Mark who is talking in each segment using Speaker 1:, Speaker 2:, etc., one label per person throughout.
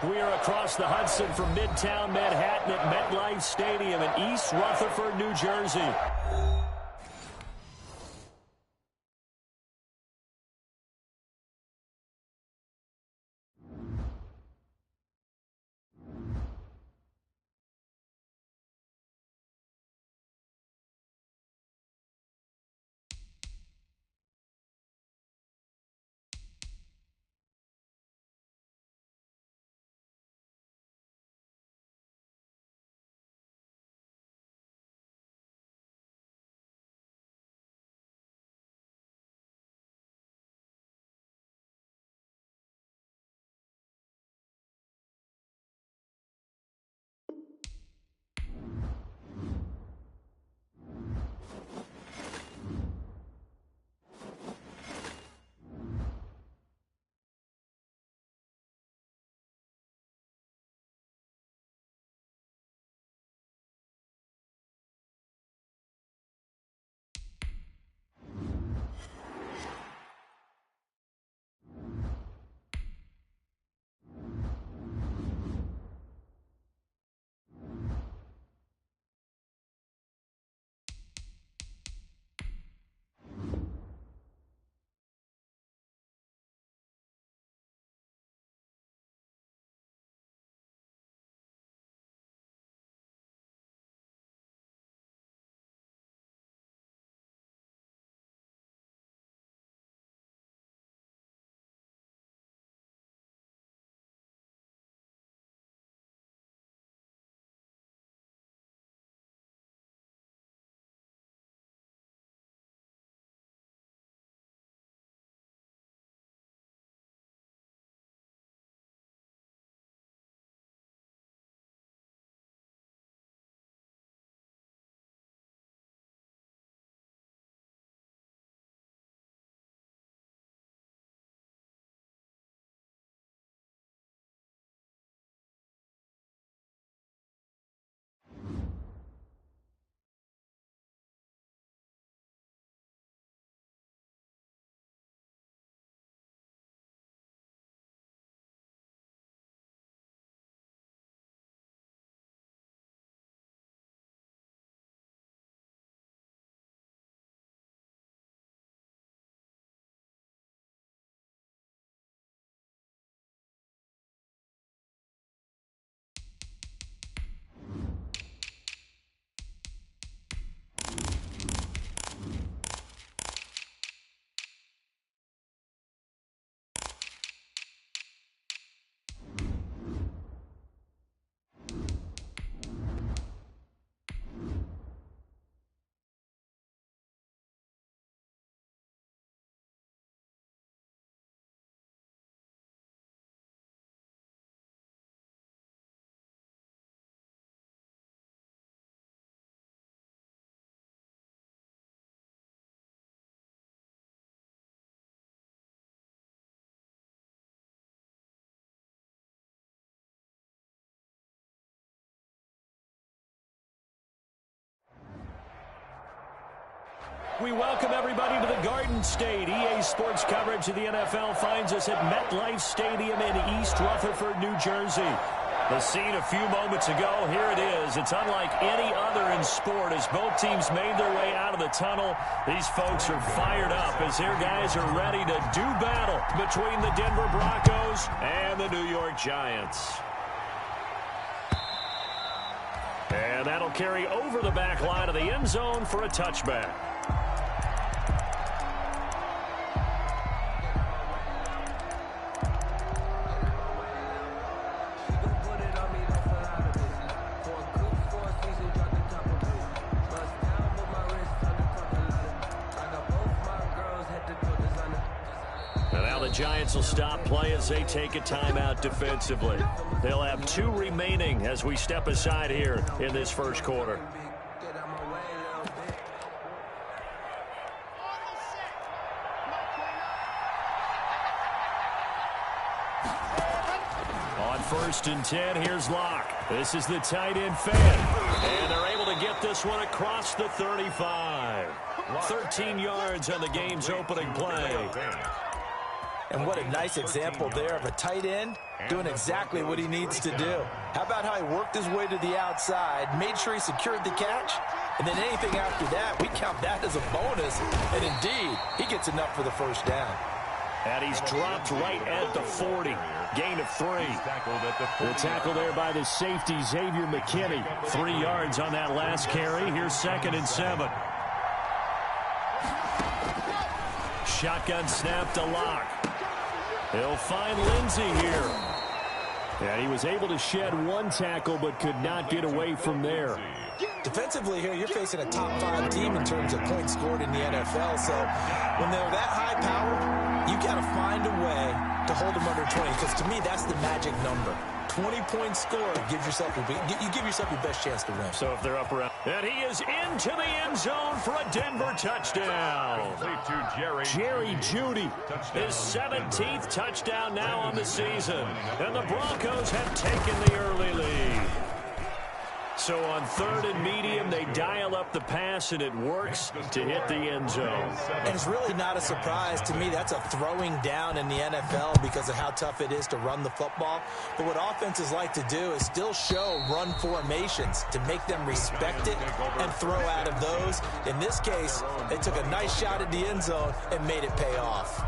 Speaker 1: We are across the Hudson from Midtown Manhattan at MetLife Stadium in East Rutherford, New Jersey. We welcome everybody to the Garden State. EA Sports coverage of the NFL finds us at MetLife Stadium in East Rutherford, New Jersey. The scene a few moments ago, here it is. It's unlike any other in sport as both teams made their way out of the tunnel. These folks are fired up as their guys are ready to do battle between the Denver Broncos and the New York Giants. And that'll carry over the back line of the end zone for a touchback. Giants will stop play as they take a timeout defensively. They'll have 2 remaining as we step aside here in this first quarter. On 1st and 10, here's Locke. This is the tight end fan. And they're able to get this one across the 35. 13 yards on the game's opening play.
Speaker 2: And what a nice example there of a tight end doing exactly what he needs to do. How about how he worked his way to the outside, made sure he secured the catch, and then anything after that, we count that as a bonus. And indeed, he gets enough for the first down.
Speaker 1: And he's dropped right at the 40. Gain of 3. The tackle there by the safety, Xavier McKinney. 3 yards on that last carry. Here's 2nd and 7. Shotgun snap to Locke. He'll find Lindsey here. And he was able to shed 1 tackle but could not get away from there.
Speaker 2: Defensively here, you're facing a top 5 team in terms of points scored in the NFL. So when they're that high powered, you got to find a way to hold them under 20. Because to me, that's the magic number. 20 points scored gives yourself you give yourself your best chance to win.
Speaker 1: So if they're up around, and he is into the end zone for a Denver touchdown. Jerry Jeudy, his 17th touchdown now on the season, and the Broncos have taken the early lead. So on 3rd and medium, they dial up the pass, and it works to hit the end zone.
Speaker 2: And it's really not a surprise to me. That's a throwing down in the NFL because of how tough it is to run the football. But what offenses like to do is still show run formations to make them respect it and throw out of those. In this case, they took a nice shot at the end zone and made it pay off.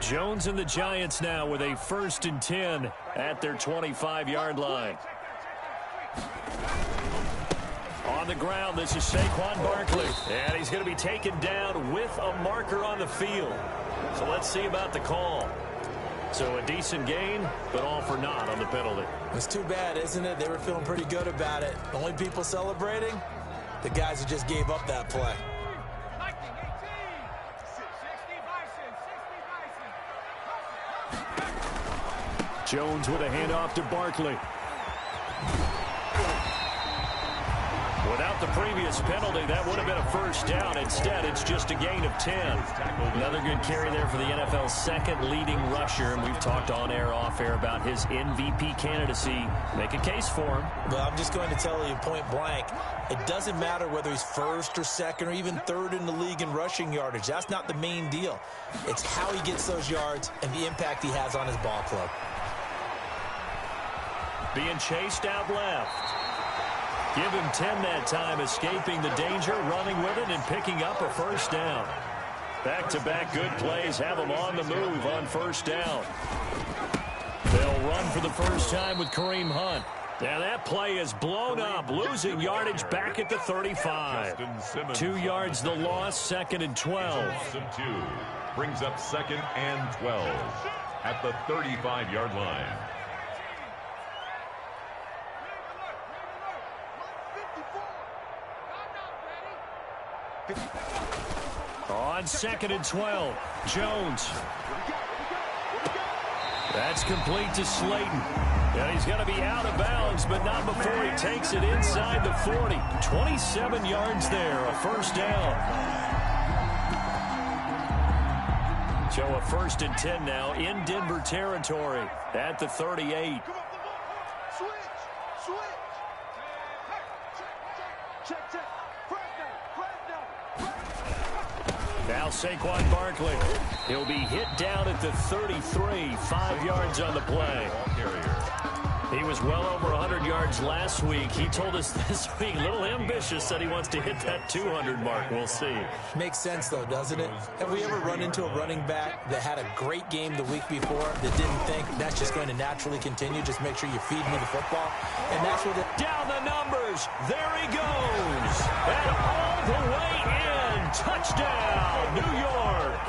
Speaker 1: Jones and the Giants now with a 1st and 10 at their 25-yard line. On the ground, this is Saquon Barkley. And he's going to be taken down with a marker on the field. So let's see about the call. So a decent gain, but all for naught on the penalty.
Speaker 2: It's too bad, isn't it? They were feeling pretty good about it. The only people celebrating, the guys who just gave up that play.
Speaker 1: Jones with a handoff to Barkley. Without the previous penalty, that would have been a first down. Instead, it's just a gain of 10. Another good carry there for the NFL's 2nd leading rusher. And we've talked on air, off air about his MVP candidacy. Make a case for him.
Speaker 2: Well, I'm just going to tell you point blank. It doesn't matter whether he's 1st or 2nd or even 3rd in the league in rushing yardage. That's not the main deal. It's how he gets those yards and the impact he has on his ball club.
Speaker 1: Being chased out left. Give him 10 that time, escaping the danger, running with it, and picking up a first down. Back-to-back good plays have him on the move on first down. They'll run for the first time with Kareem Hunt. Now that play is blown up, losing yardage back at the 35. 2 yards the loss, 2nd and 12.
Speaker 3: Brings up 2nd and 12 at the 35-yard line.
Speaker 1: On 2nd and 12, Jones. That's complete to Slayton. And he's going to be out of bounds, but not before he takes it inside the 40. 27 yards there, a first down. So a 1st and 10 now in Denver territory at the 38. Now Saquon Barkley. He'll be hit down at the 33, 5 yards on the play. He was well over 100 yards last week. He told us this week, a little ambitious, said he wants to hit that 200 mark. We'll see.
Speaker 2: Makes sense, though, doesn't it? Have we ever run into a running back that had a great game the week before that didn't think that's just going to naturally continue? Just make sure you feed me the football. And that's what
Speaker 1: down the numbers. There he goes. And all the way in. Touchdown, New York.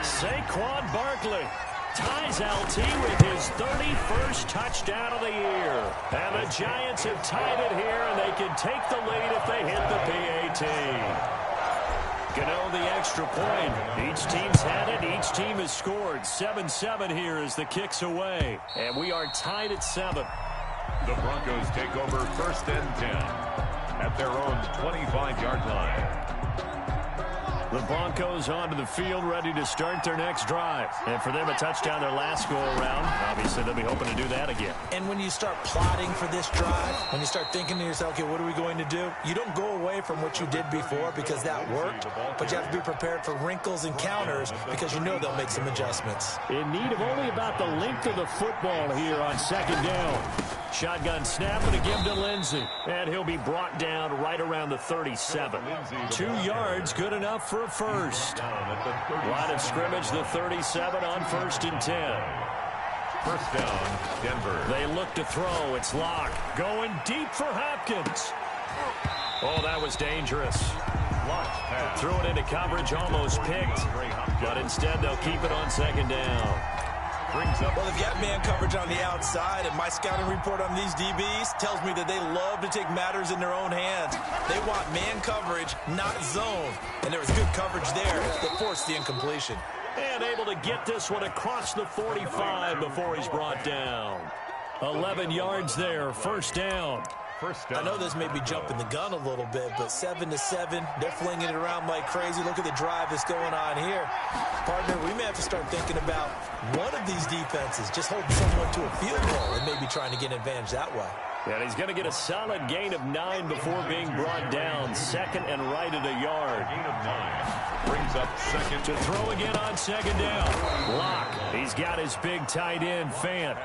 Speaker 1: Saquon Barkley ties LT with his 31st touchdown of the year. And the Giants have tied it here, and they can take the lead if they hit the PAT. Gano the extra point. Each team's had it. Each team has scored. 7-7 here as the kick's away. And we are tied at 7.
Speaker 3: The Broncos take over 1st and 10. at their own 25-yard line.
Speaker 1: The Broncos onto the field, ready to start their next drive. And for them, a touchdown their last go-around. Obviously, they'll be hoping to do that again.
Speaker 2: And when you start plotting for this drive, when you start thinking to yourself, okay, what are we going to do? You don't go away from what you did before because that worked, but you have to be prepared for wrinkles and counters because you know they'll make some adjustments.
Speaker 1: In need of only about the length of the football here on second down. Shotgun snap and a give to Lindsey. And he'll be brought down right around the 37. 2 yards, good enough for a first. Line of scrimmage, the 37 on 1st and 10.
Speaker 3: First down, Denver.
Speaker 1: They look to throw. It's Locke. Going deep for Hopkins. Oh, that was dangerous. Threw it into coverage, almost picked. But instead, they'll keep it on second down.
Speaker 2: Well, they've got man coverage on the outside, and my scouting report on these DBs tells me that they love to take matters in their own hands. They want man coverage, not zone. And there was good coverage there that forced the incompletion.
Speaker 1: And able to get this one across the 45 before he's brought down. 11 yards there, first down.
Speaker 2: I know this may be jumping the gun a little bit, but 7-7, they're flinging it around like crazy. Look at the drive that's going on here. Partner, we may have to start thinking about one of these defenses just holding someone to a field goal and maybe trying to get an advantage that way.
Speaker 1: And he's going to get a solid gain of 9 before being brought down. Second and right at a yard.
Speaker 3: Gain of 9 brings up second.
Speaker 1: To throw again on second down. Locke. He's got his big tight end, Fant.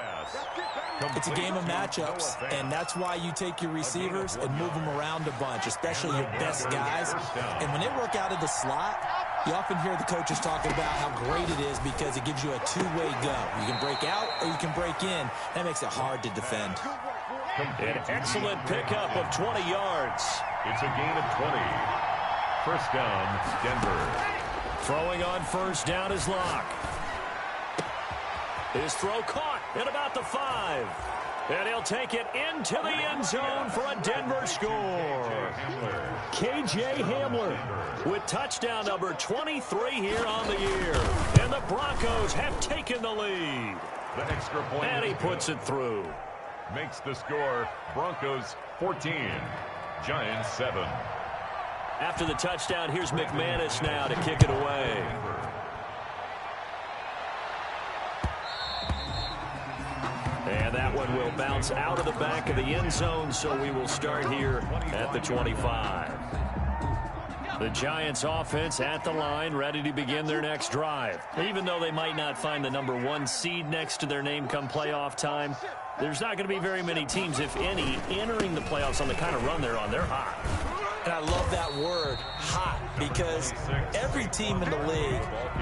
Speaker 2: It's a game of matchups, and that's why you take your receivers and move them around a bunch, especially your best guys. And when they work out of the slot, you often hear the coaches talking about how great it is because it gives you a two-way go. You can break out or you can break in. That makes it hard to defend.
Speaker 1: An excellent pickup of 20 yards.
Speaker 3: It's a gain of 20. First down, Denver.
Speaker 1: Throwing on first down is Locke. His throw caught at about the 5. And he'll take it into the end zone for a Denver score. K.J. Hamler with touchdown number 23 here on the year. And the Broncos have taken the lead.
Speaker 3: The extra point.
Speaker 1: And he puts it through.
Speaker 3: Makes the score Broncos 14, Giants 7.
Speaker 1: After the touchdown, here's McManus now to kick it away. And that one will bounce out of the back of the end zone, so we will start here at the 25. The Giants offense at the line, ready to begin their next drive. Even though they might not find the number 1 seed next to their name come playoff time, there's not going to be very many teams, if any, entering the playoffs on the kind of run they're on. They're hot.
Speaker 2: And I love that word, hot, because every team in the league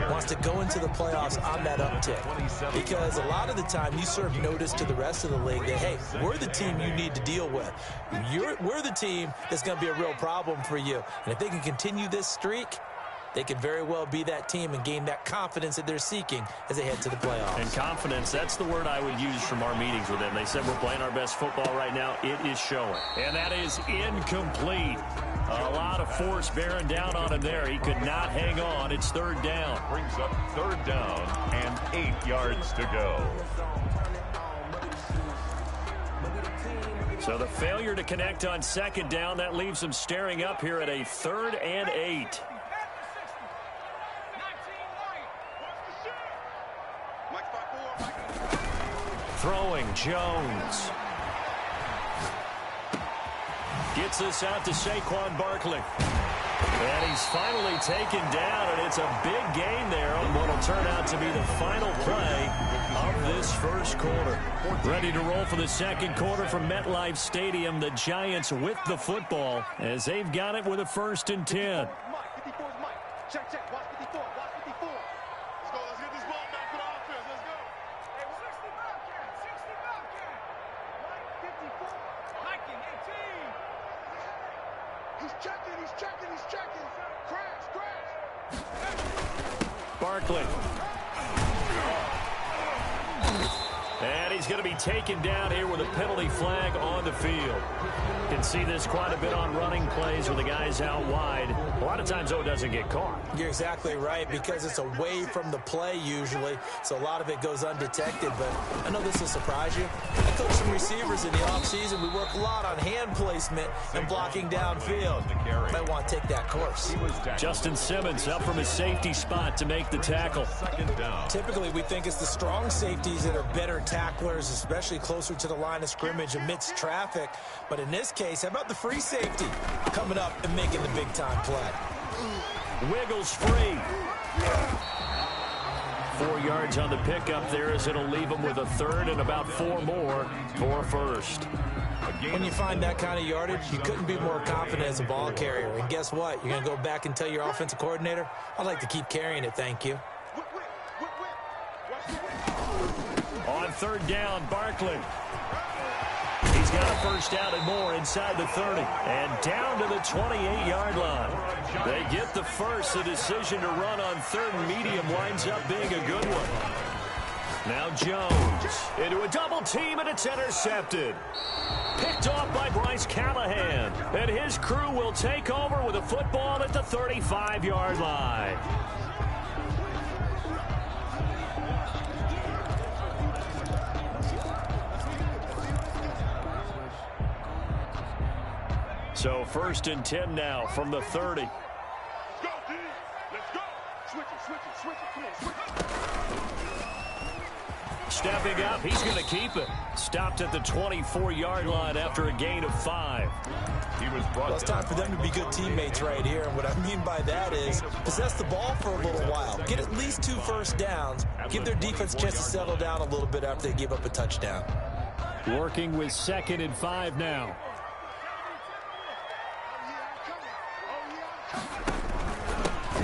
Speaker 2: wants to go into the playoffs on that uptick. Because a lot of the time you serve notice to the rest of the league that, hey, we're the team you need to deal with. We're the team that's going to be a real problem for you. And if they can continue this streak, they could very well be that team and gain that confidence that they're seeking as they head to the playoffs.
Speaker 1: And confidence, that's the word I would use from our meetings with them. They said we're playing our best football right now. It is showing. And that is incomplete. A lot of force bearing down on him there. He could not hang on. It's third down.
Speaker 3: Brings up third down and 8 yards to go.
Speaker 1: So the failure to connect on second down, that leaves them staring up here at a 3rd and 8. Throwing, Jones. Gets us out to Saquon Barkley. And he's finally taken down, and it's a big gain there on what will turn out to be the final play of this first quarter. Ready to roll for the second quarter from MetLife Stadium. The Giants with the football as they've got it with a 1st and 10.
Speaker 4: Check, check. Watch 54. Watch 54. Let's go. Let's get this ball back for the offense. Let's go. Hey, 60 Bobcat. 60 Bobcat. Mike, 54. Mike, 18. He's checking. He's checking. He's checking. Crash, crash.
Speaker 1: Barkley. And he's going to be taken down here with a penalty flag on the field. You can see this quite a bit on running plays where the guy's out wide. A lot of times, though, it doesn't get caught.
Speaker 2: You're exactly right, because it's away from the play usually, so a lot of it goes undetected. But I know this will surprise you. I coach some receivers in the offseason. We work a lot on hand placement and blocking downfield. Might want to take that course.
Speaker 1: Justin Simmons up from his safety spot to make the tackle.
Speaker 2: Typically, we think it's the strong safeties that are better tacklers, especially closer to the line of scrimmage amidst traffic. But in this case, how about the free safety coming up and making the big-time play?
Speaker 1: Wiggles free. 4 yards on the pickup there, as it'll leave him with a third and about 4 more for first.
Speaker 2: When you find that kind of yardage, you couldn't be more confident as a ball carrier. And guess what? You're going to go back and tell your offensive coordinator, I'd like to keep carrying it, thank you.
Speaker 1: On third down, Barkley. He's got a first down and more inside the 30. And down to the 28-yard line. They get the first. The decision to run on third and medium winds up being a good one. Now Jones into a double team, and it's intercepted. Picked off by Bryce Callahan. And his crew will take over with a football at the 35-yard line. So first and 10 now from the 30.
Speaker 4: Let's go, D. Let's go. Switch it. Come on, switch it.
Speaker 1: Stepping up, he's going to keep it. Stopped at the 24-yard line after a gain of 5.
Speaker 2: Well, it's time for them to be good teammates right here. And what I mean by that is possess the ball for a little while. Get at least 2 first downs. Give their defense a chance to settle down a little bit after they give up a touchdown.
Speaker 1: Working with 2nd and 5 now.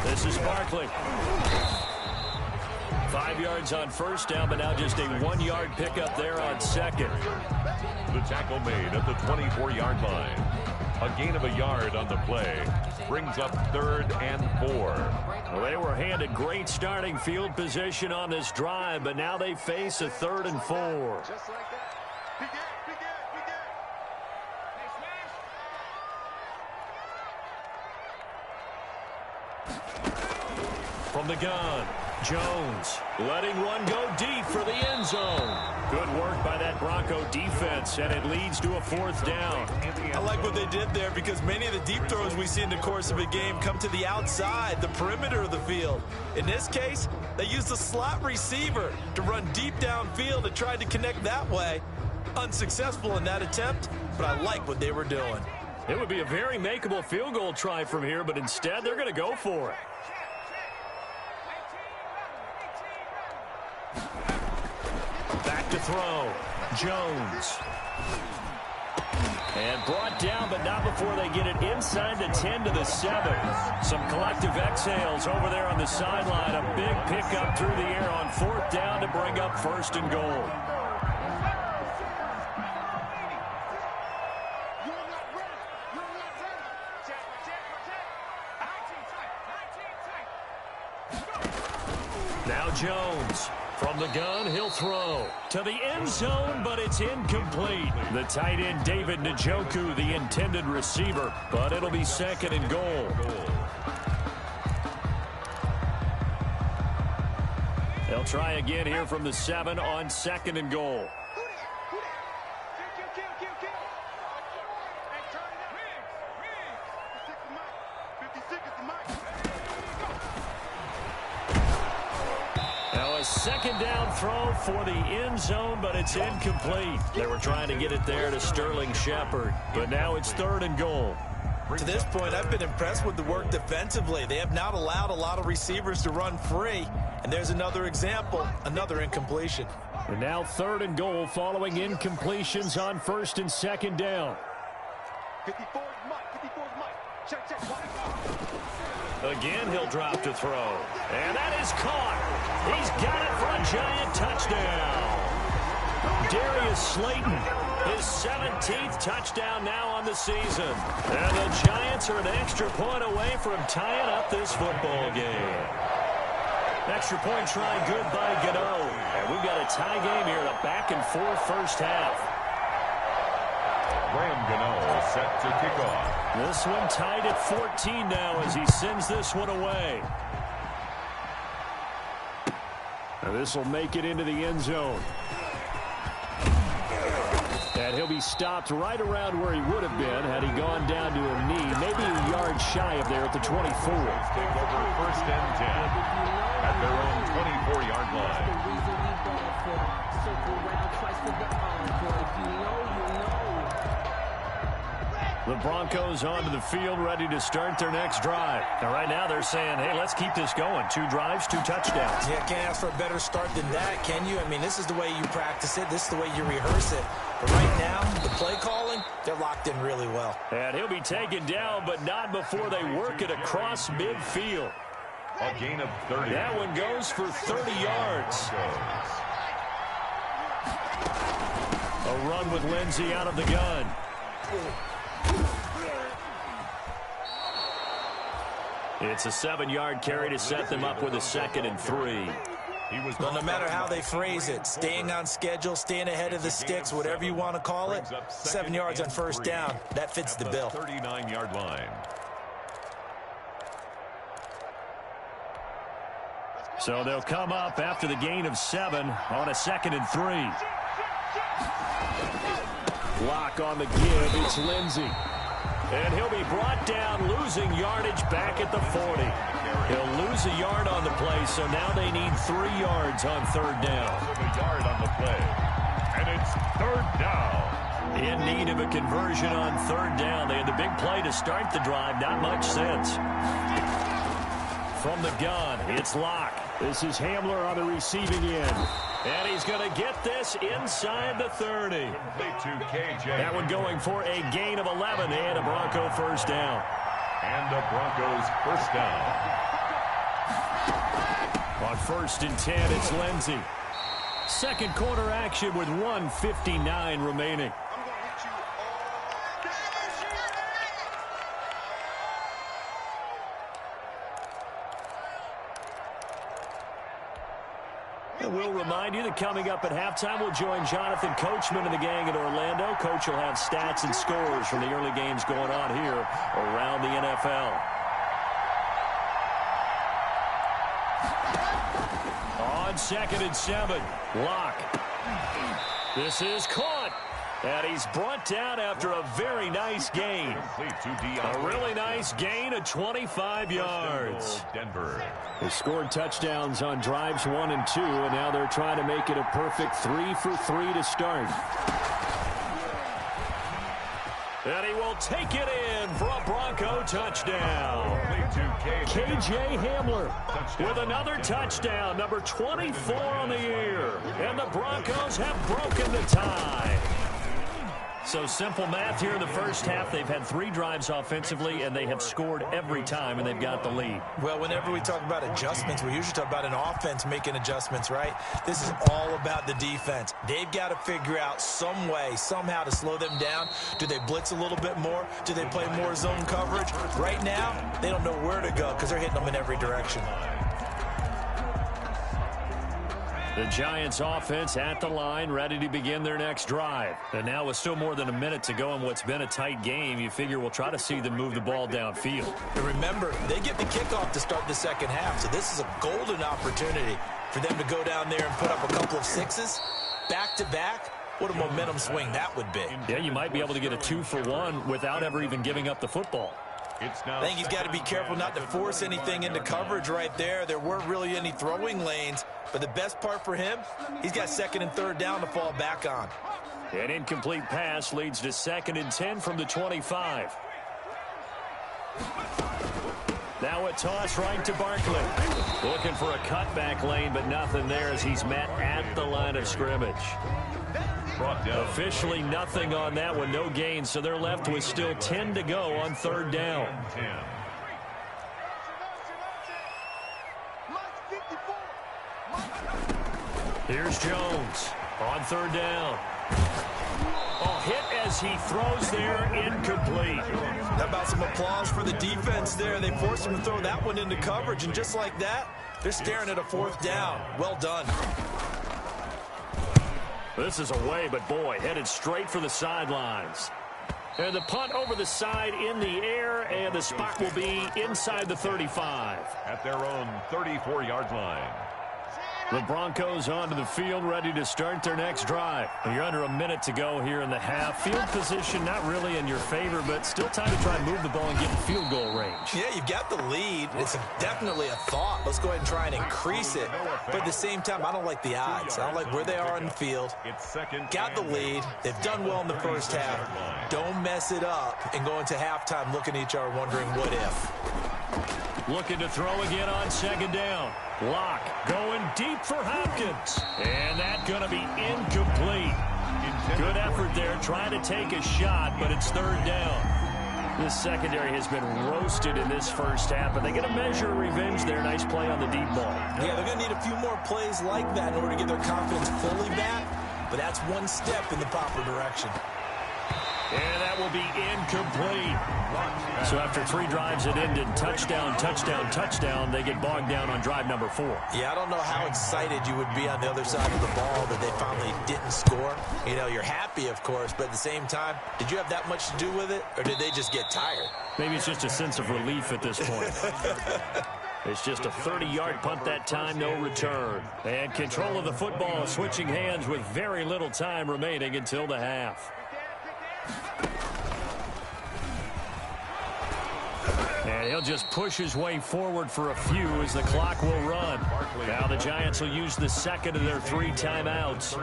Speaker 1: This is Barkley. 5 yards on first down, but now just a 1-yard pickup there on second.
Speaker 3: The tackle made at the 24-yard line. A gain of a yard on the play brings up 3rd and 4.
Speaker 1: Well, they were handed great starting field position on this drive, but now they face a 3rd and 4.
Speaker 4: Just like that. Big game.
Speaker 1: From the gun, Jones letting one go deep for the end zone. Good work by that Bronco defense, and it leads to a 4th down.
Speaker 2: I like what they did there, because many of the deep throws we see in the course of a game come to the outside, the perimeter of the field. In this case, they used the slot receiver to run deep downfield and tried to connect that way. Unsuccessful in that attempt, but I like what they were doing.
Speaker 1: It would be a very makeable field goal try from here, but instead they're going to go for it. Back to throw. Jones. And brought down, but not before they get it inside the 10 to the 7. Some collective exhales over there on the sideline. A big pickup through the air on 4th down to bring up 1st and goal. Now Jones. From the gun, he'll throw to the end zone, but it's incomplete. The tight end, David Njoku, the intended receiver, but it'll be 2nd and goal. They'll try again here from the 7 on 2nd and goal. Now a 2nd down throw for the end zone, but it's incomplete. They were trying to get it there to Sterling Shepard, but now it's 3rd and goal.
Speaker 2: To this point, I've been impressed with the work defensively. They have not allowed a lot of receivers to run free. And there's another example, another incompletion.
Speaker 1: And now 3rd and goal following incompletions on 1st and 2nd down.
Speaker 4: 54 Mike. Check.
Speaker 1: Again, he'll drop to throw. And that is caught. He's got it for a giant touchdown. Darius Slayton, his 17th touchdown now on the season. And the Giants are an extra point away from tying up this football game. Extra point try good by Gano. And we've got a tie game here, the back-and-forth first half.
Speaker 3: Graham Gano set to kick off.
Speaker 1: This one tied at 14 now as he sends this one away. Now this will make it into the end zone. And he'll be stopped right around where he would have been had he gone down to a knee, maybe a yard shy of there at the 24.
Speaker 3: Take over first and 10 at their own 24-yard line.
Speaker 1: The Broncos onto the field, ready to start their next drive. Now, right now, they're saying, hey, let's keep this going. 2 drives, 2 touchdowns.
Speaker 2: Yeah, can't ask for a better start than that, can you? I mean, this is the way you practice it. This is the way you rehearse it. But right now, the play calling, they're locked in really well.
Speaker 1: And he'll be taken down, but not before they work it across midfield.
Speaker 3: A gain of 30.
Speaker 1: That one goes for 30 yards. A run with Lindsey out of the gun. It's a 7-yard carry to set them up with a 2nd and 3.
Speaker 2: Well, no matter how they phrase it, staying on schedule, staying ahead of the sticks, whatever you want to call it, 7 yards on first down, that fits the bill.
Speaker 3: 39-yard line.
Speaker 1: So they'll come up after the gain of 7 on a 2nd and 3. Block on the give. It's Lindsey. And he'll be brought down, losing yardage back at the 40. He'll lose a yard on the play, so now they need 3 yards on 3rd down.
Speaker 3: A yard on the play. And it's 3rd down.
Speaker 1: In need of a conversion on 3rd down. They had the big play to start the drive. Not much sense. From the gun, it's Locke. This is Hamler on the receiving end. And he's going to get this inside the 30. That one going for a gain of 11 and a Bronco first down.
Speaker 3: And the Broncos first down.
Speaker 1: On 1st and 10, it's Lindsey. Second quarter action with 1:59 remaining. We'll remind you that coming up at halftime, we'll join Jonathan Coachman and the gang in Orlando. Coach will have stats and scores from the early games going on here around the NFL. On 2nd and 7, Locke. This is caught. And he's brought down after a very nice gain. A really nice gain of 25 yards.
Speaker 3: Denver.
Speaker 1: They scored touchdowns on drives 1 and 2, and now they're trying to make it a perfect 3 for 3 to start. And he will take it in for a Bronco touchdown. KJ Hamler with another touchdown, number 24 on the year. And the Broncos have broken the tie. So simple math here in the first half. They've had 3 drives offensively, and they have scored every time, and they've got the lead.
Speaker 2: Well, whenever we talk about adjustments, we usually talk about an offense making adjustments, right? This is all about the defense. They've got to figure out some way, somehow to slow them down. Do they blitz a little bit more? Do they play more zone coverage? Right now, they don't know where to go because they're hitting them in every direction.
Speaker 1: The Giants offense at the line, ready to begin their next drive. And now with still more than a minute to go in what's been a tight game, you figure we'll try to see them move the ball downfield.
Speaker 2: And remember, they get the kickoff to start the second half, so this is a golden opportunity for them to go down there and put up a couple of 6s back-to-back. What a momentum swing that would be.
Speaker 1: Yeah, you might be able to get a 2-for-1 without ever even giving up the football.
Speaker 2: I think he's got to be careful not to force anything into coverage right there. There weren't really any throwing lanes, but the best part for him, he's got 2nd and 3rd down to fall back on.
Speaker 1: An incomplete pass leads to 2nd and 10 from the 25. Now a toss right to Barkley. Looking for a cutback lane, but nothing there as he's met at the line of scrimmage. Officially nothing on that one, no gain, so they're left with still 10 to go on 3rd down. Here's Jones on 3rd down. Oh, hit as he throws there, incomplete.
Speaker 2: How about some applause for the defense there? They forced him to throw that one into coverage, and just like that, they're staring at a 4th down. Well done.
Speaker 1: This is away, but boy, headed straight for the sidelines. And the punt over the side in the air, and the spot will be inside the 35.
Speaker 3: At their own 34-yard line.
Speaker 1: The Broncos onto the field, ready to start their next drive. You're under a minute to go here in the half. Field position not really in your favor, but still time to try and move the ball and get in field goal range.
Speaker 2: Yeah, you've got the lead. It's definitely a thought. Let's go ahead and try and increase it. But at the same time, I don't like the odds. I don't like where they are on the field. Got the lead. They've done well in the first half. Don't mess it up and go into halftime looking at each other wondering what if.
Speaker 1: Looking to throw again on 2nd down. Lock going deep for Hopkins. And that's going to be incomplete. Good effort there trying to take a shot, but it's 3rd down. This secondary has been roasted in this first half, but they get a measure of revenge there. Nice play on the deep ball.
Speaker 2: Yeah, they're going to need a few more plays like that in order to get their confidence fully back, but that's one step in the proper direction.
Speaker 1: And that will be incomplete. So after 3 drives that ended touchdown, touchdown, touchdown, they get bogged down on drive number 4.
Speaker 2: Yeah, I don't know how excited you would be on the other side of the ball that they finally didn't score. You know, you're happy, of course, but at the same time, did you have that much to do with it, or did they just get tired?
Speaker 1: Maybe it's just a sense of relief at this point. It's just a 30-yard punt that time, no return. And control of the football, switching hands with very little time remaining until the half. And he'll just push his way forward for a few as the clock will run. Now the Giants will use the second of their 3 timeouts,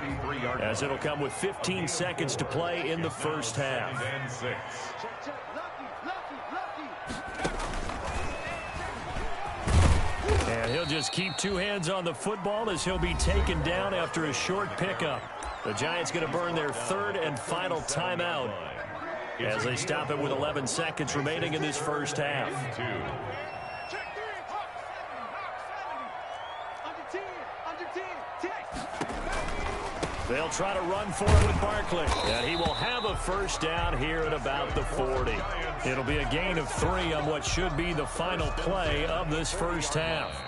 Speaker 1: as it'll come with 15 seconds to play in the first half. And he'll just keep 2 hands on the football as he'll be taken down after a short pickup. The Giants going to burn their 3rd and final timeout as they stop it with 11 seconds remaining in this first half. They'll try to run for it with Barkley, and he will have a first down here at about the 40. It'll be a gain of 3 on what should be the final play of this first half.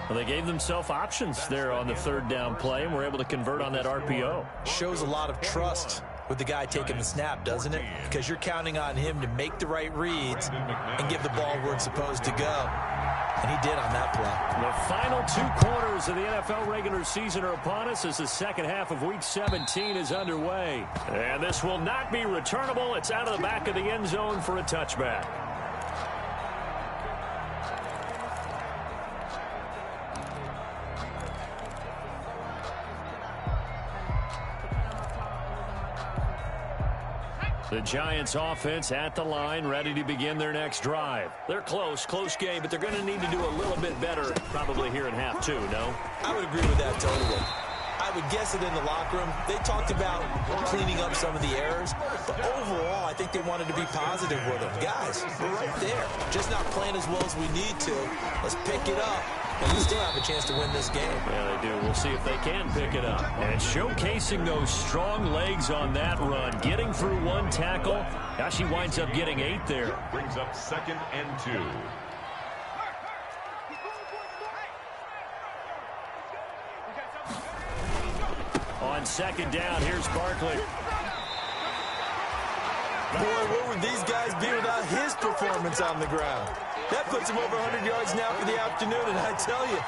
Speaker 1: Well, they gave themselves options there on the 3rd down play and were able to convert on that RPO.
Speaker 2: Shows a lot of trust with the guy taking the snap, doesn't it? Because you're counting on him to make the right reads and give the ball where it's supposed to go. And he did on that play.
Speaker 1: The final 2 quarters of the NFL regular season are upon us as the second half of Week 17 is underway. And this will not be returnable. It's out of the back of the end zone for a touchback. The Giants offense at the line, ready to begin their next drive. They're close game, but they're going to need to do a little bit better probably here in half 2, no?
Speaker 2: I would agree with that totally. I would guess it in the locker room. They talked about cleaning up some of the errors, but overall, I think they wanted to be positive with them. Guys, we're right there. Just not playing as well as we need to. Let's pick it up, and we still have a chance to win this game.
Speaker 1: Yeah, they do. We'll see if they can pick it up. And showcasing those strong legs on that run, getting through 1 tackle. Gosh, he winds up getting 8 there.
Speaker 3: Brings up 2nd and 2.
Speaker 1: On 2nd down, here's Barkley.
Speaker 2: Boy, where would these guys be without his performance on the ground? That puts him over 100 yards now for the afternoon, and I tell you,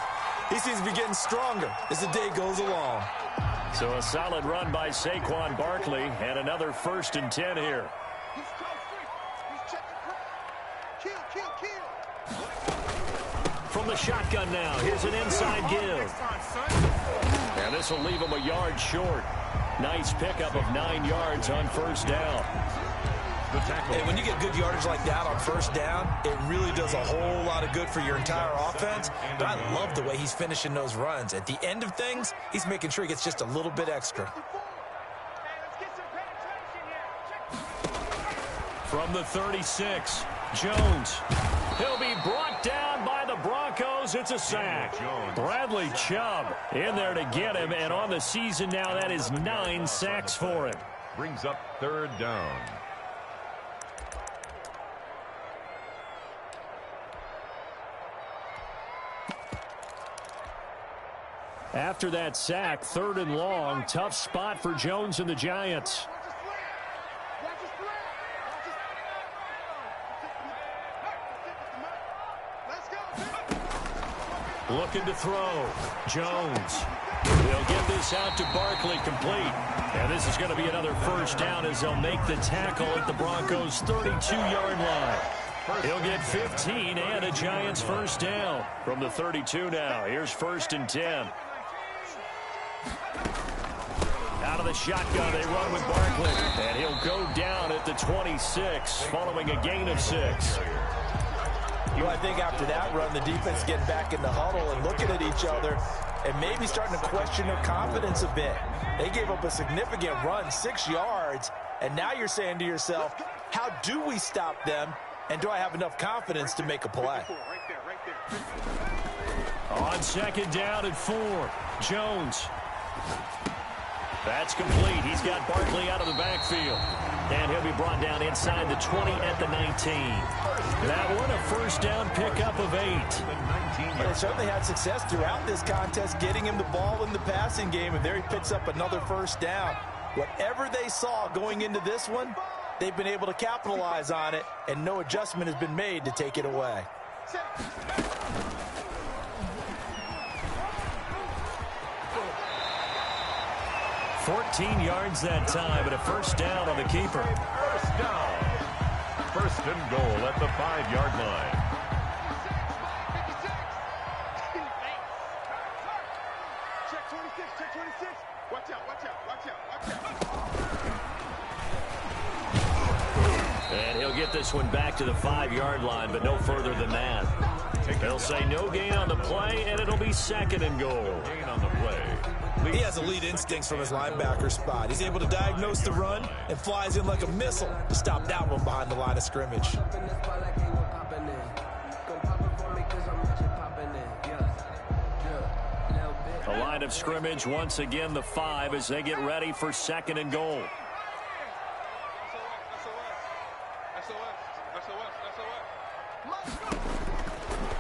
Speaker 2: he seems to be getting stronger as the day goes along.
Speaker 1: So a solid run by Saquon Barkley, and another 1st and 10 here. From the shotgun now, here's an inside give. And this will leave him a yard short. Nice pickup of 9 yards on 1st down.
Speaker 2: And when you get good yardage like that on 1st down, it really does a whole lot of good for your entire offense. But I love the way he's finishing those runs. At the end of things, he's making sure he gets just a little bit extra.
Speaker 1: From the 36, Jones. He'll be brought down by the Broncos. It's a sack. Bradley Chubb in there to get him. And on the season now, that is 9 sacks for him.
Speaker 3: Brings up 3rd down.
Speaker 1: After that sack, 3rd and long, tough spot for Jones and the Giants. Looking to throw. Jones. They'll get this out to Barkley, complete. And this is going to be another 1st down as they'll make the tackle at the Broncos' 32-yard line. He'll get 15 and a Giants 1st down from the 32 now. Here's 1st and 10. Out of the shotgun, they run with Barkley. And he'll go down at the 26 following a gain of 6.
Speaker 2: Well, I think after that run, the defense getting back in the huddle and looking at each other and maybe starting to question their confidence a bit. They gave up a significant run, 6 yards, and now you're saying to yourself, how do we stop them, and do I have enough confidence to make a play?
Speaker 1: On 2nd down and 4, Jones. That's complete. He's got Barkley out of the backfield. And he'll be brought down inside the 20 at the 19. That one a 1st down pickup of 8.
Speaker 2: They certainly had success throughout this contest getting him the ball in the passing game, and there he picks up another 1st down. Whatever they saw going into this one, they've been able to capitalize on it, and no adjustment has been made to take it away.
Speaker 1: 14 yards that time, but a 1st down on the keeper.
Speaker 3: 1st down. 1st and goal at the 5-yard line.
Speaker 4: Check 26, check 26. Watch out, watch out, watch out, watch out.
Speaker 1: And he'll get this one back to the 5-yard line, but no further than that. They'll say no gain on the play, and it'll be 2nd and goal.
Speaker 3: Gain on the play.
Speaker 2: He has elite instincts from his linebacker spot. He's able to diagnose the run and flies in like a missile to stop that one behind the line of scrimmage.
Speaker 1: The line of scrimmage, once again, the 5 as they get ready for 2nd and goal.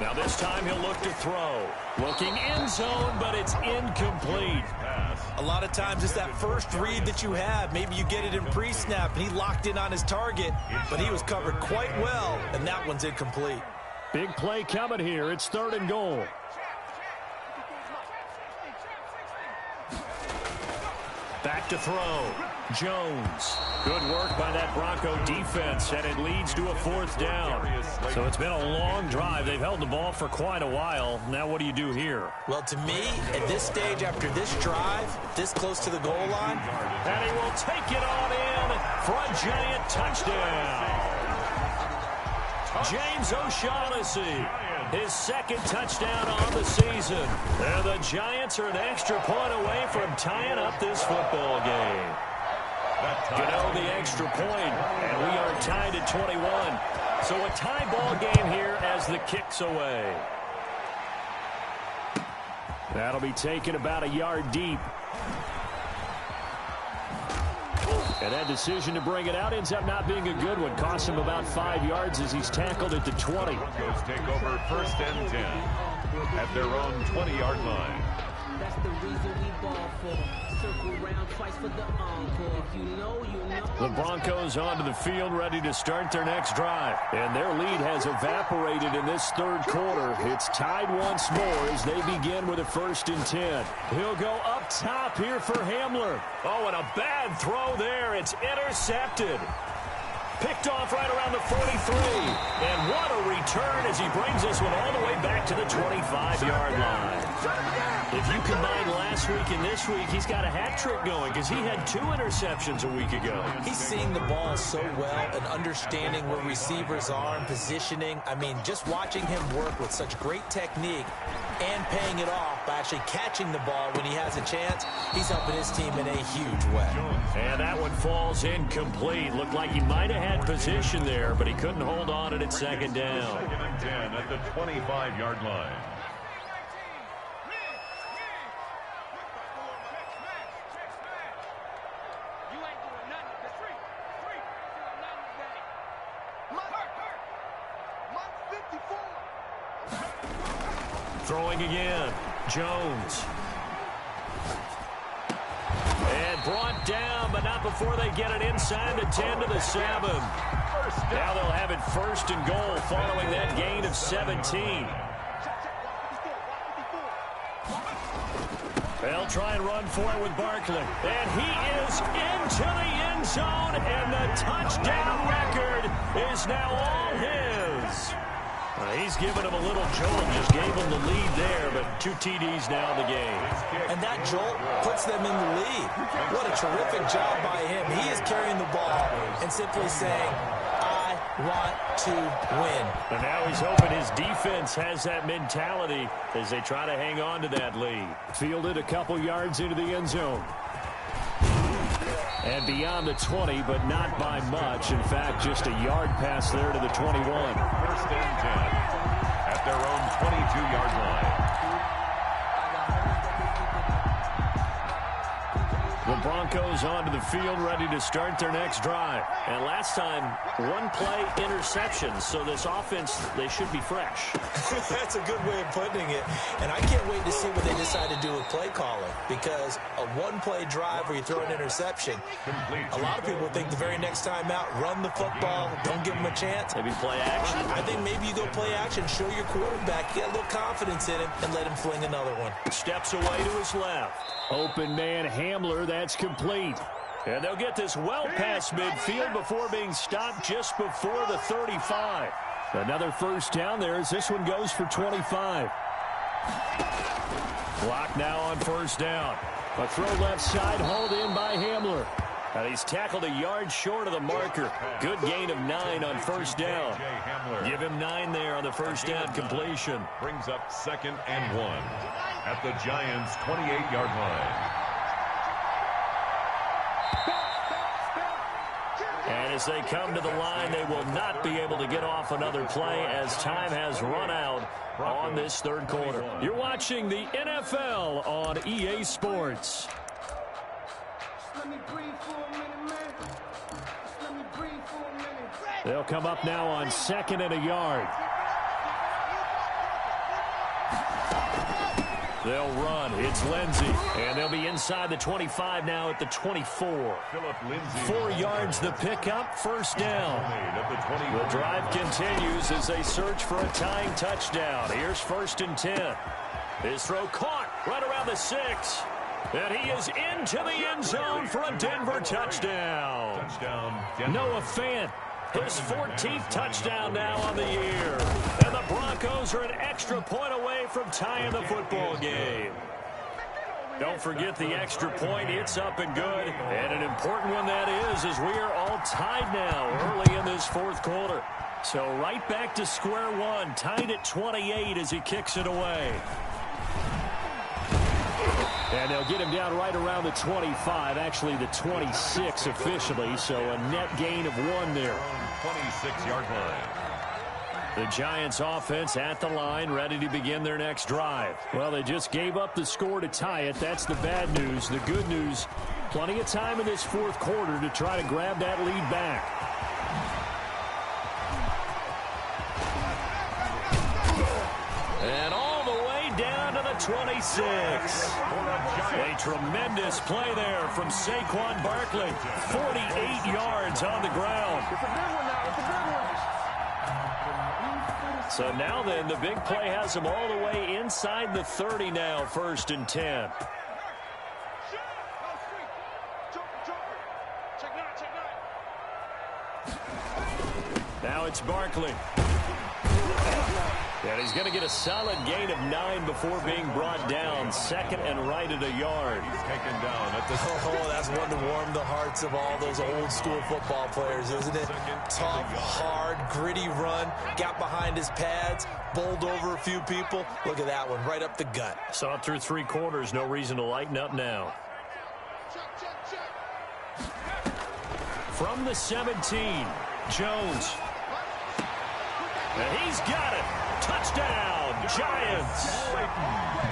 Speaker 1: Now this time he'll look to throw. Looking end zone, but it's incomplete.
Speaker 2: A lot of times it's that first read that you have. Maybe you get it in pre-snap, and he locked in on his target, but he was covered quite well, and that one's incomplete.
Speaker 1: Big play coming here. It's 3rd and goal. Back to throw. Jones. Good work by that Bronco defense, and it leads to a 4th down. So it's been a long drive. They've held the ball for quite a while. Now what do you do here?
Speaker 2: Well, to me, at this stage after this drive, this close to the goal line,
Speaker 1: and he will take it on in for a Giant touchdown. James O'Shaughnessy, his 2nd touchdown on the season. And the Giants are an extra point away from tying up this football game. You know, the extra point, and we are tied at 21. So a tie ball game here as the kick's away. That'll be taken about a yard deep. And that decision to bring it out ends up not being a good one. Costs him about 5 yards as he's tackled at the 20.
Speaker 3: Broncos take over 1st and 10 at their own 20-yard line.
Speaker 5: That's the reason we ball for. Circle round twice for the encore. If you know, you know.
Speaker 1: The Broncos onto the field ready to start their next drive. And their lead has evaporated in this 3rd quarter. It's tied once more as they begin with a 1st and 10. He'll go up top here for Hamler. Oh, and a bad throw there. It's intercepted. Picked off right around the 43. And what a return as he brings this one all the way back to the 25-yard line. If you combine last week and this week, he's got a hat trick going because he had 2 interceptions a week ago.
Speaker 2: he's seeing the ball so well and understanding where receivers are and positioning. I mean, just watching him work with such great technique and paying it off by actually catching the ball when he has a chance, he's helping his team in a huge way.
Speaker 1: And that one falls incomplete. Looked like he might have had position there, but he couldn't hold on it at 2nd down.
Speaker 3: 2nd and 10 at the 25-yard line.
Speaker 1: Throwing again. Jones. brought down, but not before they get it inside the 10 to the 7. Now they'll have it first and goal following that gain of 17. They'll try and run for it with Barkley. And he is into the end zone, and the touchdown record is now all his. He's given him a little jolt, just gave him the lead there, but 2 TDs now in the game.
Speaker 2: And that jolt puts them in the lead. What a terrific job by him. He is carrying the ball and simply saying, I want to win.
Speaker 1: And now he's hoping his defense has that mentality as they try to hang on to that lead. Fielded a couple yards into the end zone. And beyond the 20, but not by much. In fact, just a yard pass there to the 21.
Speaker 3: First and 10 at their own 22-yard line.
Speaker 1: The Broncos onto the field, ready to start their next drive. And last time, 1-play interception. So this offense, they should be fresh.
Speaker 2: That's a good way of putting it. And I can't wait to see what they decide to do with play calling. Because a 1-play drive where you throw an interception, a lot of people think the very next time out, run the football, don't give them a chance.
Speaker 1: Maybe play action.
Speaker 2: I think maybe you go play action, show your quarterback, get a little confidence in him, and let him fling another one.
Speaker 1: Steps away to his left. Open man Hamler, that's complete. And they'll get this well past midfield before being stopped just before the 35. Another first down there as this one goes for 25. Block now on first down. A throw left side, hauled in by Hamler. And he's tackled a yard short of the marker. Good gain of 9 on first down. Give him 9 there on the first down completion.
Speaker 3: Brings up 2nd and 1 at the Giants' 28-yard line.
Speaker 1: And as they come to the line, they will not be able to get off another play as time has run out on this third quarter. You're watching the NFL on EA Sports. They'll come up now on 2nd and a yard. They'll run. It's Lindsey. And they'll be inside the 25 now at the 24. 4 yards the pickup. First down. The drive continues as they search for a tying touchdown. Here's 1st and 10. His throw caught right around the 6. And he is into the end zone for a Denver touchdown. Noah Fant. His 14th touchdown now on the year. And the Broncos are an extra point away from tying the football game. Don't forget the extra point. It's up and good. And an important one that is, as we are all tied now early in this fourth quarter. So right back to square one, tied at 28 as he kicks it away. And they'll get him down right around the 25, actually the 26 officially, so a net gain of 1 there.
Speaker 3: 26-yard line.
Speaker 1: The Giants offense at the line, ready to begin their next drive. Well, they just gave up the score to tie it. That's the bad news. The good news, plenty of time in this fourth quarter to try to grab that lead back. And all the way down to the 26. A tremendous play there from Saquon Barkley. 48 yards on the ground.
Speaker 4: It's a big one now. It's a big one.
Speaker 1: So now then, the big play has him all the way inside the 30 now, 1st and 10. Now it's Barkley. And he's going to get a solid gain of 9 before being brought down. 2nd and right at a yard.
Speaker 3: He's taken down at the...
Speaker 2: Oh, that's one to warm the hearts of all those old school football players, isn't it? Tough, hard, gritty run. Got behind his pads, bowled over a few people. Look at that one, right up the gut.
Speaker 1: Saw it through 3 quarters. No reason to lighten up now. From the 17, Jones. And he's got it. Touchdown, Giants.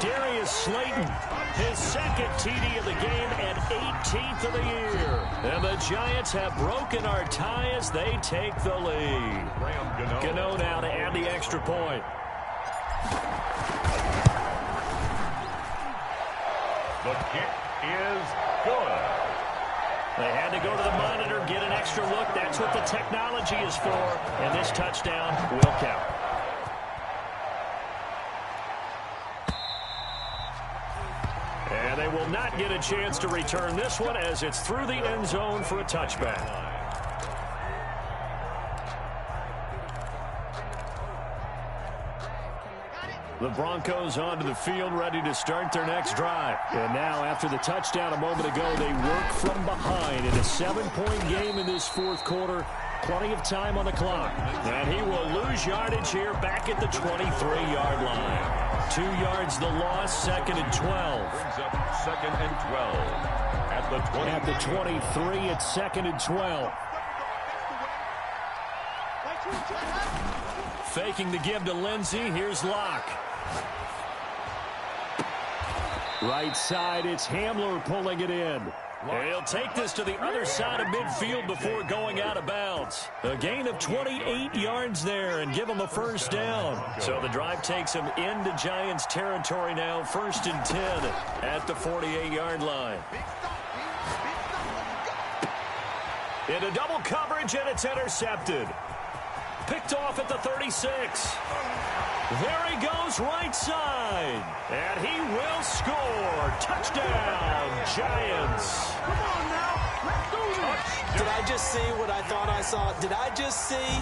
Speaker 1: Darius Slayton, his 2nd TD of the game and 18th of the year. And the Giants have broken our tie as they take the lead. Gano now to add the extra point.
Speaker 3: The kick is good.
Speaker 1: They had to go to the monitor, get an extra look. That's what the technology is for. And this touchdown will count. And they will not get a chance to return this one as it's through the end zone for a touchback. The Broncos onto the field, ready to start their next drive. And now, after the touchdown a moment ago, they work from behind in a 7-point game in this fourth quarter. Plenty of time on the clock. And he will lose yardage here back at the 23-yard line. 2 yards the loss, 2nd and 12.
Speaker 3: Brings up 2nd and 12. At the 20.
Speaker 1: At the 23, it's 2nd and 12. Faking the give to Lindsey. Here's Locke. Right side, it's Hamler pulling it in. And he'll take this to the other side of midfield before going out of bounds. A gain of 28 yards there and give him a first down. So the drive takes him into Giants territory now. 1st and 10 at the 48-yard line. Into double coverage, and it's intercepted. Picked off at the 36. There he goes, right side. And he will score. Touchdown, Giants.
Speaker 4: Come on now. Let's do this.
Speaker 2: Did I just see what I thought I saw? Did I just see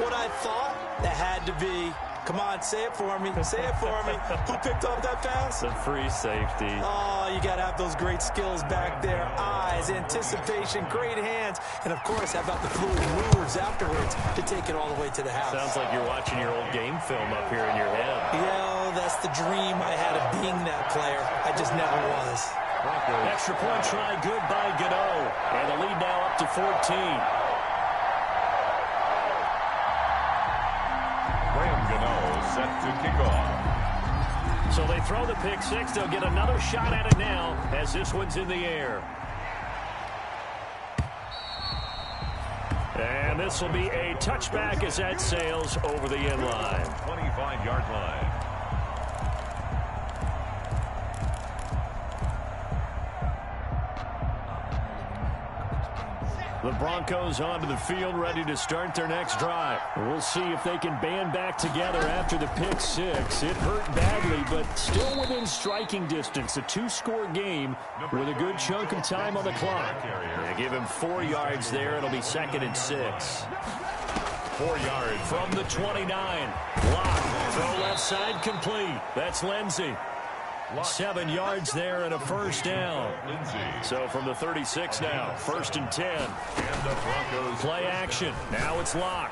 Speaker 2: what I thought? That had to be. Come on, say it for me. Say it for me. Who picked off that pass?
Speaker 6: The free safety.
Speaker 2: Oh, you got to have those great skills back there. Eyes, anticipation, great hands. And, of course, how about the fluid moves afterwards to take it all the way to the house?
Speaker 6: Sounds like you're watching your old game film up here in your head.
Speaker 2: Yeah, that's the dream I had of being that player. I just never was.
Speaker 1: Extra point try good by Gano. And the lead now up to 14.
Speaker 3: Set to kick off.
Speaker 1: So they throw the pick six. They'll get another shot at it now as this one's in the air. And this will be a touchback as that sails over the end line.
Speaker 3: 25-yard line.
Speaker 1: The Broncos onto the field, ready to start their next drive. We'll see if they can band back together after the pick six. It hurt badly, but still within striking distance. A 2-score game with a good chunk of time on the clock. They give him 4 yards there. It'll be 2nd and 6.
Speaker 3: 4 yards
Speaker 1: from the 29. Lock. Throw left side complete. That's Lindsey. 7 yards there and a first down. So from the 36 now, 1st and 10.
Speaker 3: And the Broncos
Speaker 1: play action. Now it's Locke.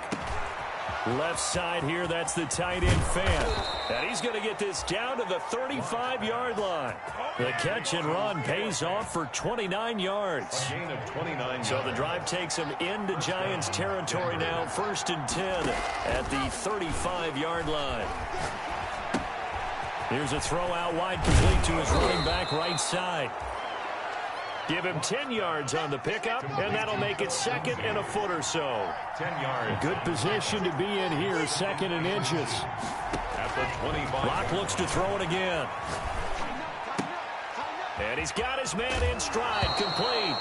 Speaker 1: Left side here, that's the tight end fan. And he's going to get this down to the 35-yard line. The catch and run pays off for 29 yards.
Speaker 3: Gain of 29.
Speaker 1: So the drive takes him into Giants territory now, 1st and 10 at the 35-yard line. Here's a throw out wide complete to his running back right side. Give him 10 yards on the pickup, and that'll make it 2nd and a foot or so.
Speaker 3: 10 yards.
Speaker 1: Good position to be in here, 2nd and inches.
Speaker 3: At the 25.
Speaker 1: Locke looks to throw it again. And he's got his man in stride, complete.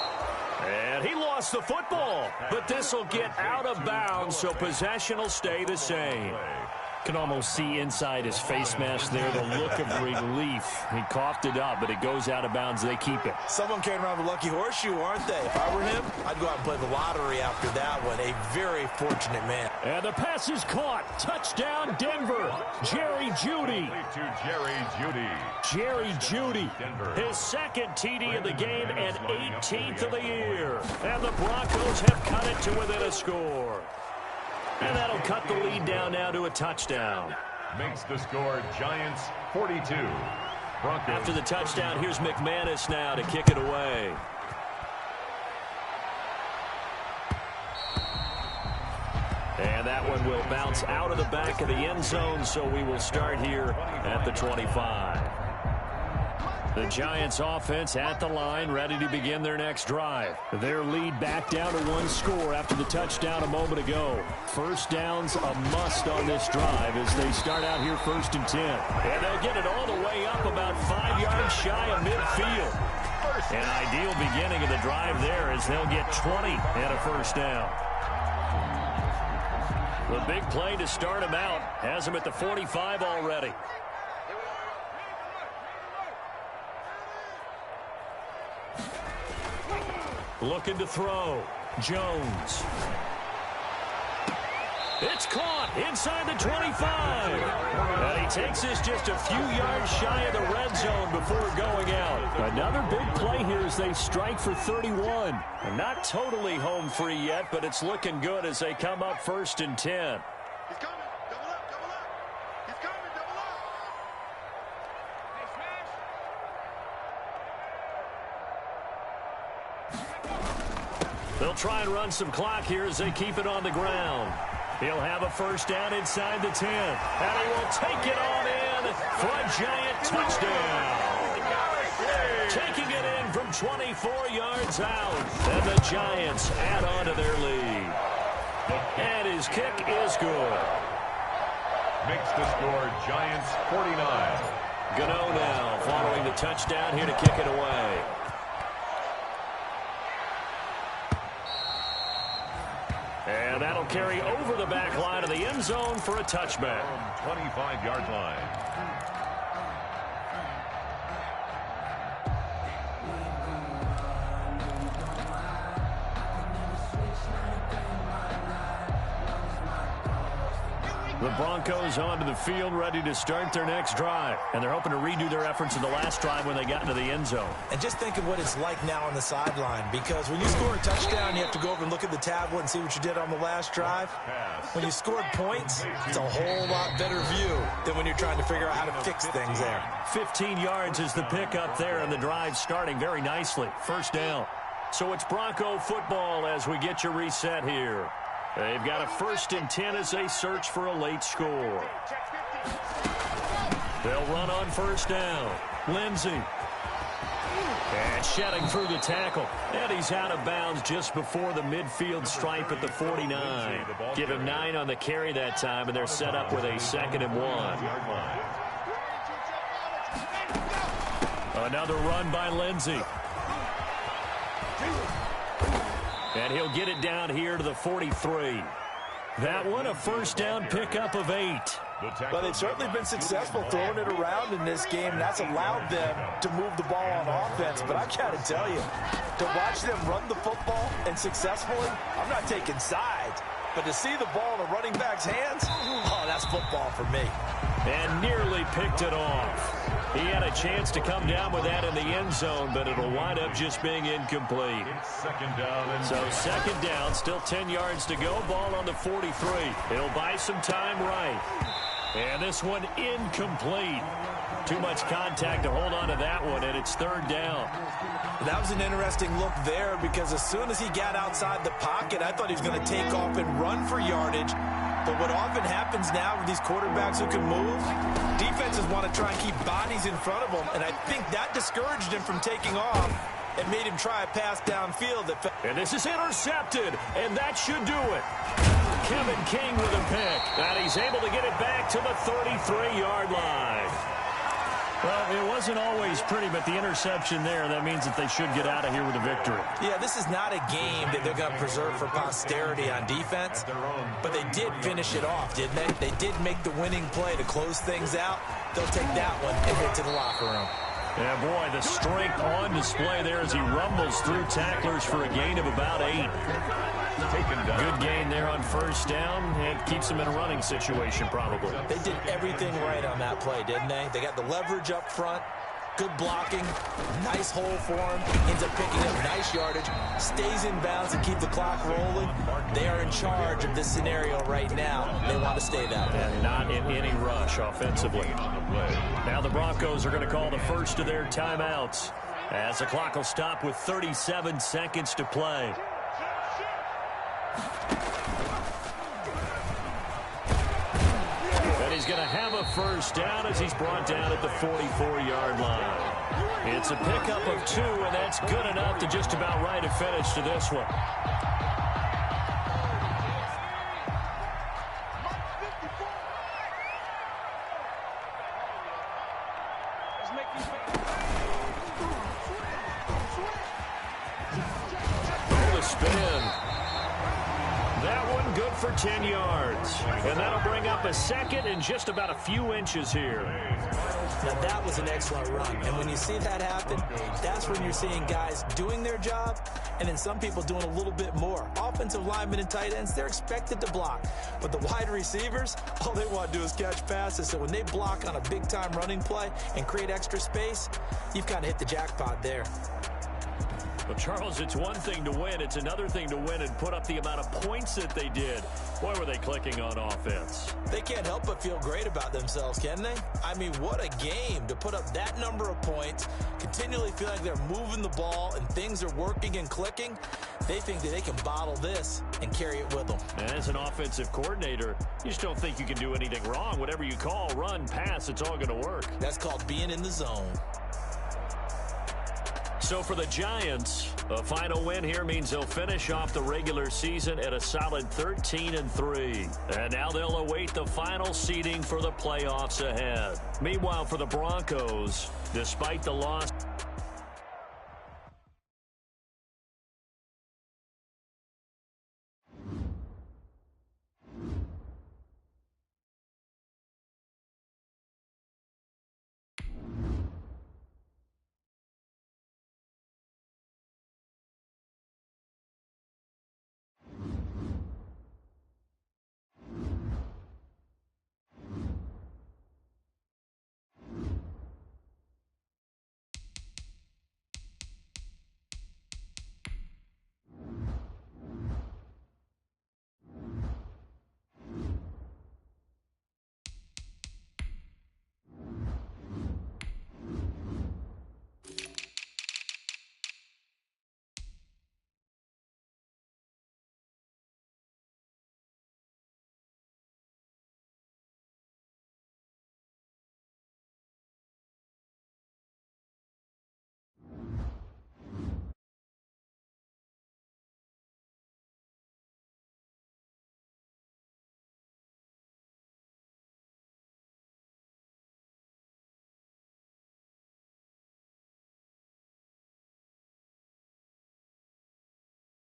Speaker 1: And he lost the football, but this will get out of bounds, so possession will stay the same. Can almost see inside his face mask there the look of relief. He coughed it up, but it goes out of bounds. They keep it.
Speaker 2: Someone came around with a lucky horseshoe, aren't they? If I were him, I'd go out and play the lottery after that one. A very fortunate man.
Speaker 1: And the pass is caught. Touchdown, Denver. Jerry Jeudy.
Speaker 3: To Jerry Jeudy.
Speaker 1: Jerry Jeudy.
Speaker 3: Denver.
Speaker 1: His 2nd TD of the game and 18th of the year. And the Broncos have cut it to within a score. And that'll cut the lead down now to a touchdown.
Speaker 3: Makes the score Giants 42. Broncos.
Speaker 1: After the touchdown, here's McManus now to kick it away. And that one will bounce out of the back of the end zone, so we will start here at the 25. The Giants offense at the line, ready to begin their next drive. Their lead back down to 1 score after the touchdown a moment ago. First down's a must on this drive as they start out here 1st and 10. And they'll get it all the way up about 5 yards shy of midfield. An ideal beginning of the drive there as they'll get 20 and a first down. The big play to start him out has him at the 45 already. Looking to throw. Jones. It's caught inside the 25. And he takes this just a few yards shy of the red zone before going out. Another big play here as they strike for 31. And not totally home free yet, but it's looking good as they come up 1st and 10.
Speaker 4: He's coming. Double up, double up. He's coming, double up.
Speaker 1: They'll try and run some clock here as they keep it on the ground. He'll have a first down inside the 10. And he will take it on in for a giant touchdown. Taking it in from 24 yards out. And the Giants add on to their lead. And his kick is good.
Speaker 3: Makes the score Giants 49.
Speaker 1: Gano now following the touchdown here to kick it away. And that'll carry over the back line of the end zone for a touchback.
Speaker 3: 25-yard line.
Speaker 1: The Broncos onto the field ready to start their next drive. And they're hoping to redo their efforts in the last drive when they got into the end zone.
Speaker 2: And just think of what it's like now on the sideline, because when you score a touchdown, you have to go over and look at the tablet and see what you did on the last drive. When you scored points, it's a whole lot better view than when you're trying to figure out how to fix things there.
Speaker 1: 15 yards is the pickup there, and the drive starting very nicely. First down. So it's Bronco football as we get your reset here. They've got a 1st and 10 as they search for a late score. They'll run on first down. Lindsey. And shedding through the tackle. And he's out of bounds just before the midfield stripe at the 49. Give him 9 on the carry that time, and they're set up with a 2nd and 1. Another run by Lindsey. And he'll get it down here to the 43. That one a first down pickup of 8.
Speaker 2: Well, they've certainly been successful throwing it around in this game, and that's allowed them to move the ball on offense. But I got to tell you, to watch them run the football and successfully, I'm not taking sides. But to see the ball in a running back's hands, oh, that's football for me.
Speaker 1: And nearly picked it off. He had a chance to come down with that in the end zone, but it'll wind up just being incomplete.
Speaker 3: Second down.
Speaker 1: So 2nd down, still 10 yards to go. Ball on the 43. He'll buy some time right. And this one incomplete. Too much contact to hold on to that one, and it's 3rd down.
Speaker 2: That was an interesting look there, because as soon as he got outside the pocket, I thought he was going to take off and run for yardage. But what often happens now with these quarterbacks who can move, defenses want to try and keep bodies in front of them, and I think that discouraged him from taking off and made him try a pass downfield.
Speaker 1: And this is intercepted, and that should do it. Kevin King with a pick, and he's able to get it back to the 33-yard line. Well, it wasn't always pretty, but the interception there, that means that they should get out of here with a victory.
Speaker 2: Yeah, this is not a game that they're going to preserve for posterity on defense, but they did finish it off, didn't they? They did make the winning play to close things out. They'll take that one and head to the locker room.
Speaker 1: Yeah, boy, the strength on display there as he rumbles through tacklers for a gain of about 8. Good gain there on first down, and keeps them in a running situation probably.
Speaker 2: They did everything right on that play, didn't they? They got the leverage up front, good blocking, nice hole for him, ends up picking up nice yardage, stays in bounds and keep the clock rolling. They are in charge of this scenario right now. They want to stay that way.
Speaker 1: And not in any rush offensively. Now the Broncos are going to call the first of their timeouts as the clock will stop with 37 seconds to play. And he's going to have a first down as he's brought down at the 44-yard line. It's a pickup of 2, and that's good enough to just about write a finish to this one. Oh, the spin. That one good for 10 yards. And that'll bring up a second and just about a few inches here.
Speaker 2: Now, that was an excellent run. And when you see that happen, that's when you're seeing guys doing their job and then some people doing a little bit more. Offensive linemen and tight ends, they're expected to block. But the wide receivers, all they want to do is catch passes. So when they block on a big-time running play and create extra space, you've kind of hit the jackpot there.
Speaker 1: Well, Charles, it's one thing to win. It's another thing to win and put up the amount of points that they did. Boy, were they clicking on offense.
Speaker 2: They can't help but feel great about themselves, can they? I mean, what a game to put up that number of points, continually feel like they're moving the ball and things are working and clicking. They think that they can bottle this and carry it with them.
Speaker 1: And as an offensive coordinator, you just don't think you can do anything wrong. Whatever you call, run, pass, it's all going to work.
Speaker 2: That's called being in the zone.
Speaker 1: So for the Giants, a final win here means they'll finish off the regular season at a solid 13-3. And now they'll await the final seeding for the playoffs ahead. Meanwhile, for the Broncos, despite the loss